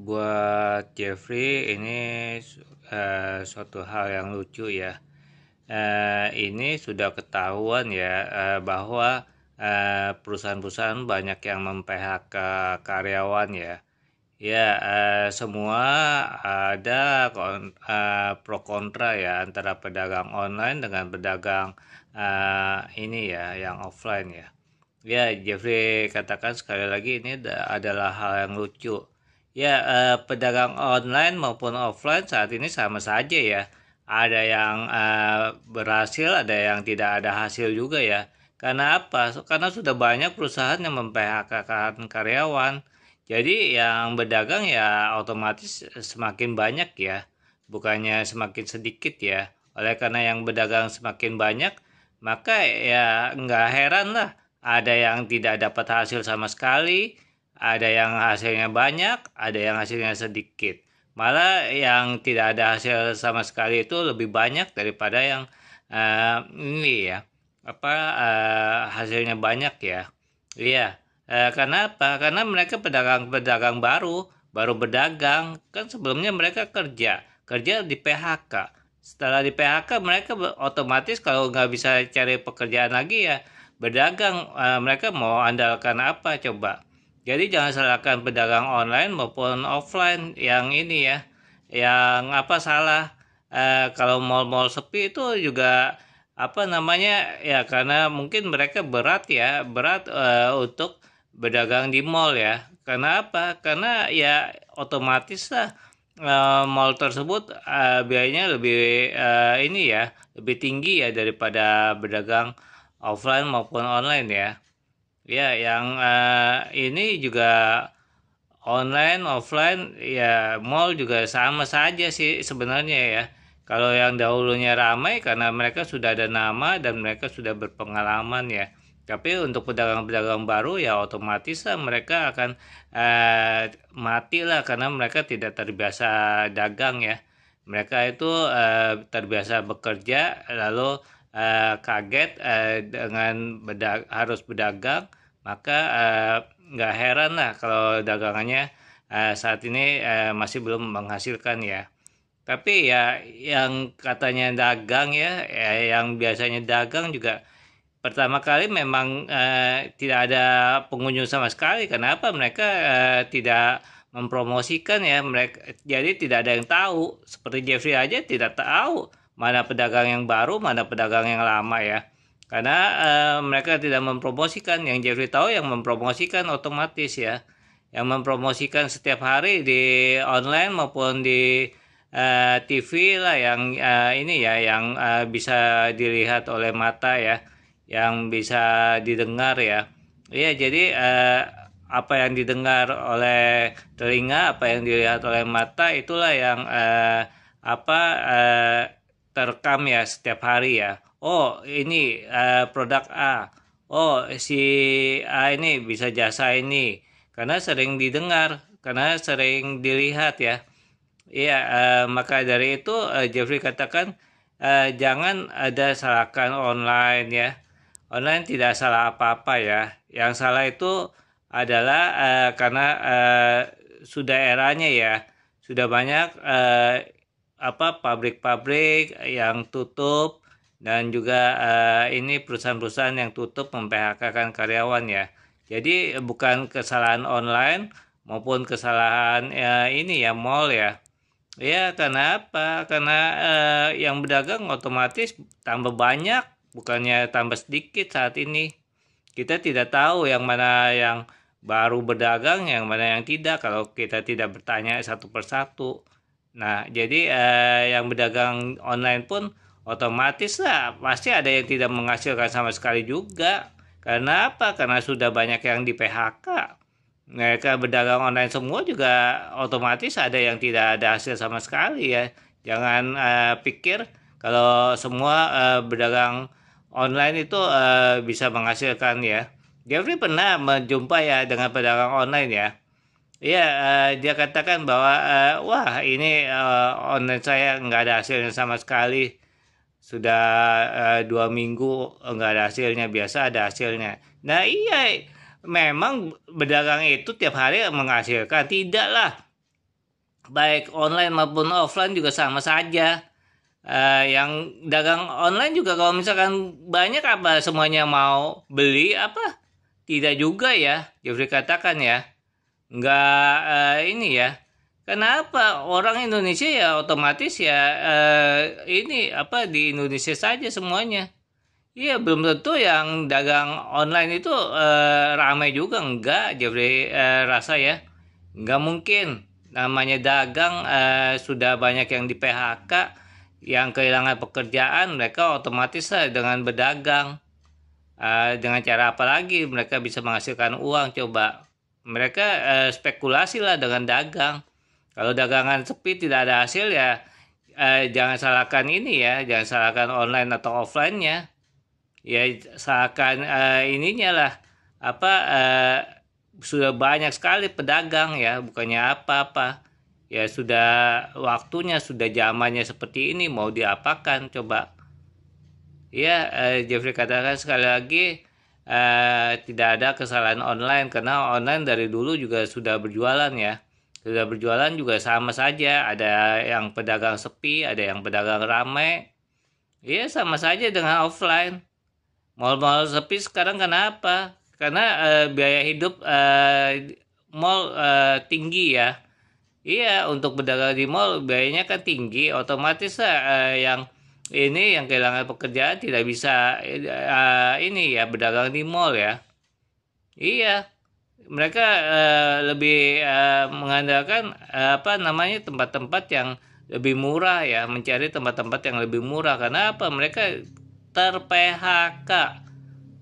Buat Jeffrey ini suatu hal yang lucu ya. Ini sudah ketahuan ya bahwa perusahaan-perusahaan banyak yang mem-PHK karyawan ya. Ya, semua ada pro kontra ya antara pedagang online dengan pedagang ini ya yang offline ya. Ya, Jeffrey katakan sekali lagi ini adalah hal yang lucu. Ya, pedagang online maupun offline saat ini sama saja ya. Ada yang berhasil, ada yang tidak ada hasil juga ya. Karena apa? Karena sudah banyak perusahaan yang mem-PHK-kan karyawan. Jadi yang berdagang ya otomatis semakin banyak ya. Bukannya semakin sedikit ya. Oleh karena yang berdagang semakin banyak, maka ya nggak heran lah ada yang tidak dapat hasil sama sekali, ada yang hasilnya banyak, ada yang hasilnya sedikit. Malah yang tidak ada hasil sama sekali itu lebih banyak daripada yang ini ya, hasilnya banyak ya. Iya, karena apa? Karena mereka pedagang-pedagang baru berdagang. Kan sebelumnya mereka kerja di PHK. Setelah di PHK mereka otomatis kalau nggak bisa cari pekerjaan lagi ya berdagang. Mereka mau andalkan apa coba? Jadi jangan salahkan pedagang online maupun offline yang ini ya, yang apa salah. Kalau mal-mal sepi itu juga apa namanya ya karena mungkin mereka berat ya berat untuk berdagang di mall ya. Karena apa? Karena ya otomatis lah mall tersebut biayanya lebih ini ya lebih tinggi ya daripada berdagang offline maupun online ya. Ya, yang ini juga online, offline, ya mall juga sama saja sih sebenarnya ya. Kalau yang dahulunya ramai karena mereka sudah ada nama dan mereka sudah berpengalaman ya. Tapi untuk pedagang-pedagang baru ya otomatis lah mereka akan mati lah karena mereka tidak terbiasa dagang ya. Mereka itu terbiasa bekerja lalu kaget dengan harus berdagang, maka nggak heran lah kalau dagangannya saat ini masih belum menghasilkan ya. Tapi ya yang katanya dagang ya, yang biasanya dagang juga pertama kali memang tidak ada pengunjung sama sekali. Kenapa mereka tidak mempromosikan ya mereka? Jadi tidak ada yang tahu. Seperti Jeffrey aja tidak tahu mana pedagang yang baru, mana pedagang yang lama ya. Karena mereka tidak mempromosikan. Yang Jeffrey tahu yang mempromosikan otomatis ya. Yang mempromosikan setiap hari di online maupun di TV lah yang ini ya yang bisa dilihat oleh mata ya, yang bisa didengar ya. Iya, jadi apa yang didengar oleh telinga, apa yang dilihat oleh mata itulah yang terekam ya setiap hari ya. Oh, ini produk A. Oh, si A ini bisa jasa ini karena sering didengar, karena sering dilihat ya. Iya, maka dari itu Jeffrey katakan jangan ada salahkan online ya. Online tidak salah apa-apa ya. Yang salah itu adalah karena sudah eranya ya. Sudah banyak pabrik-pabrik yang tutup dan juga ini perusahaan-perusahaan yang tutup mem-PHK-kan karyawan ya. Jadi bukan kesalahan online maupun kesalahan ini ya mall ya. Ya, karena apa? Karena yang berdagang otomatis tambah banyak, bukannya tambah sedikit saat ini. Kita tidak tahu yang mana yang baru berdagang, yang mana yang tidak, kalau kita tidak bertanya satu persatu. Nah, jadi yang berdagang online pun otomatis lah, pasti ada yang tidak menghasilkan sama sekali juga. Karena apa? Karena sudah banyak yang di PHK. Mereka berdagang online semua juga otomatis ada yang tidak ada hasil sama sekali ya. Jangan pikir kalau semua berdagang online itu bisa menghasilkan ya. Jeffrey pernah menjumpai ya dengan pedagang online ya. Iya, dia katakan bahwa wah ini online saya nggak ada hasilnya sama sekali. Sudah 2 minggu nggak ada hasilnya, biasa ada hasilnya. Nah iya, memang berdagang itu tiap hari menghasilkan? Tidak lah. baik online maupun offline juga sama saja. Yang dagang online juga kalau misalkan banyak apa semuanya mau beli apa? Tidak juga ya, Jeffrey katakan ya. Nggak ini ya. Kenapa orang Indonesia ya otomatis ya ini apa di Indonesia saja semuanya. Iya, belum tentu yang dagang online itu ramai juga enggak, Jeffrey rasa ya. Enggak mungkin. Namanya dagang sudah banyak yang di PHK, yang kehilangan pekerjaan, mereka otomatis lah dengan berdagang. Dengan cara apa lagi mereka bisa menghasilkan uang coba. Mereka spekulasi lah dengan dagang. Kalau dagangan sepi tidak ada hasil ya jangan salahkan ini ya, jangan salahkan online atau offline-nya. Ya salahkan ininya lah apa sudah banyak sekali pedagang ya, bukannya apa-apa. Ya sudah waktunya, sudah zamannya seperti ini mau diapakan coba. Ya, Jeffrey katakan sekali lagi tidak ada kesalahan online karena online dari dulu juga sudah berjualan ya. Sudah berjualan juga sama saja. Ada yang pedagang sepi, ada yang pedagang ramai. Iya sama saja dengan offline. Mall-mall sepi sekarang kenapa? Karena biaya hidup mall tinggi ya. Iya, untuk berdagang di mall biayanya kan tinggi, otomatis yang ini yang kehilangan pekerjaan tidak bisa ini ya berdagang di mall ya. Iya, mereka lebih mengandalkan apa namanya tempat-tempat yang lebih murah ya, mencari tempat-tempat yang lebih murah karena apa? Mereka ter-PHK,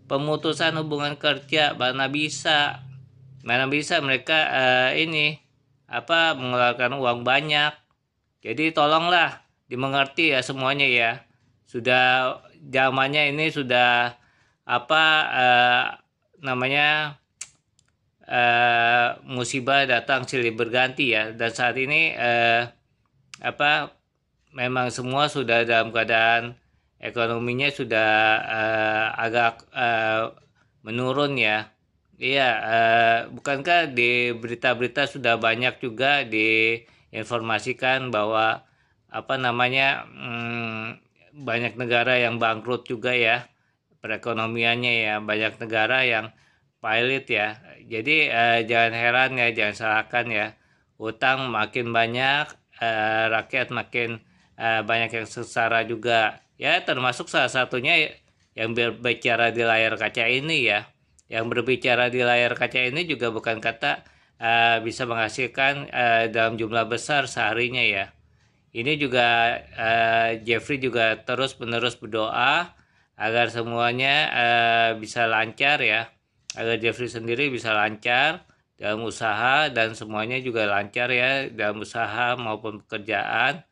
pemutusan hubungan kerja, mana bisa mereka ini apa mengeluarkan uang banyak. Jadi tolonglah dimengerti ya semuanya ya. Sudah zamannya ini sudah apa namanya musibah datang silih berganti ya. Dan saat ini apa memang semua sudah dalam keadaan ekonominya sudah agak menurun ya. Iya, bukankah di berita-berita sudah banyak juga diinformasikan bahwa apa namanya banyak negara yang bangkrut juga ya perekonomiannya ya, banyak negara yang pilot ya. Jadi jangan heran ya, jangan salahkan ya, utang makin banyak, rakyat makin banyak yang sengsara juga ya, termasuk salah satunya yang berbicara di layar kaca ini ya. Yang berbicara di layar kaca ini juga bukan kata bisa menghasilkan dalam jumlah besar seharinya ya. Ini juga Jeffrey juga terus-menerus berdoa agar semuanya bisa lancar ya. Agar Jeffrey sendiri bisa lancar dalam usaha dan semuanya juga lancar ya dalam usaha maupun pekerjaan.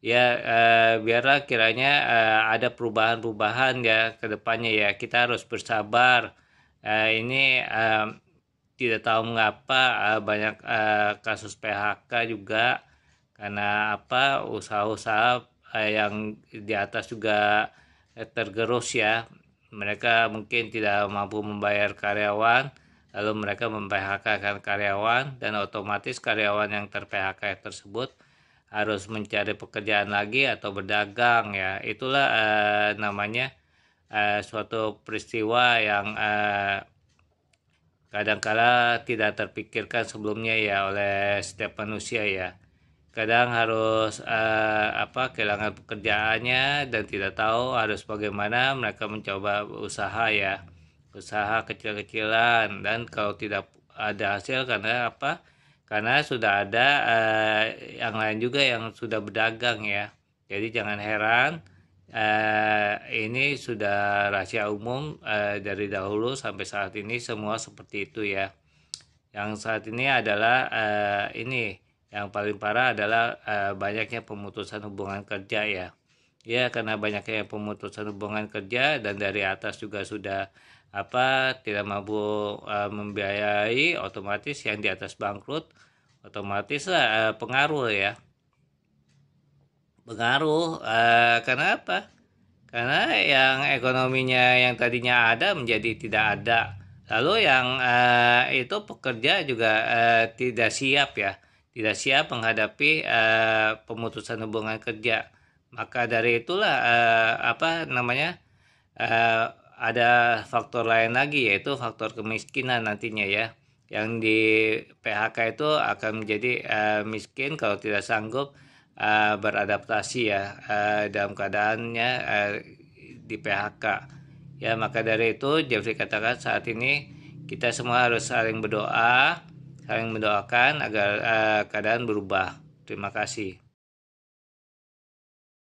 Ya biarlah kiranya ada perubahan-perubahan ya ke depannya ya. Kita harus bersabar. Ini tidak tahu mengapa banyak kasus PHK juga karena apa usaha-usaha yang di atas juga tergerus ya. Mereka mungkin tidak mampu membayar karyawan, lalu mereka mem-PHK-kan karyawan dan otomatis karyawan yang ter-PHK tersebut harus mencari pekerjaan lagi atau berdagang ya. Itulah namanya suatu peristiwa yang kadang-kala tidak terpikirkan sebelumnya ya oleh setiap manusia ya. Kadang harus kehilangan pekerjaannya dan tidak tahu harus bagaimana, mereka mencoba usaha ya, usaha kecil-kecilan, dan kalau tidak ada hasil karena apa? Karena sudah ada yang lain juga yang sudah berdagang ya. Jadi jangan heran, ini sudah rahasia umum dari dahulu sampai saat ini semua seperti itu ya. Yang saat ini adalah ini yang paling parah adalah banyaknya pemutusan hubungan kerja ya. Ya karena banyaknya pemutusan hubungan kerja dan dari atas juga sudah tidak mampu membiayai, otomatis yang di atas bangkrut, otomatis pengaruh ya. Pengaruh karena apa? Karena yang ekonominya yang tadinya ada menjadi tidak ada. Lalu yang itu pekerja juga tidak siap ya. tidak siap menghadapi pemutusan hubungan kerja. Maka dari itulah ada faktor lain lagi, yaitu faktor kemiskinan nantinya ya, yang di PHK itu akan menjadi miskin kalau tidak sanggup beradaptasi ya dalam keadaannya di PHK ya. Maka dari itu Jeffrey katakan saat ini kita semua harus saling berdoa, saling mendoakan agar keadaan berubah. Terima kasih.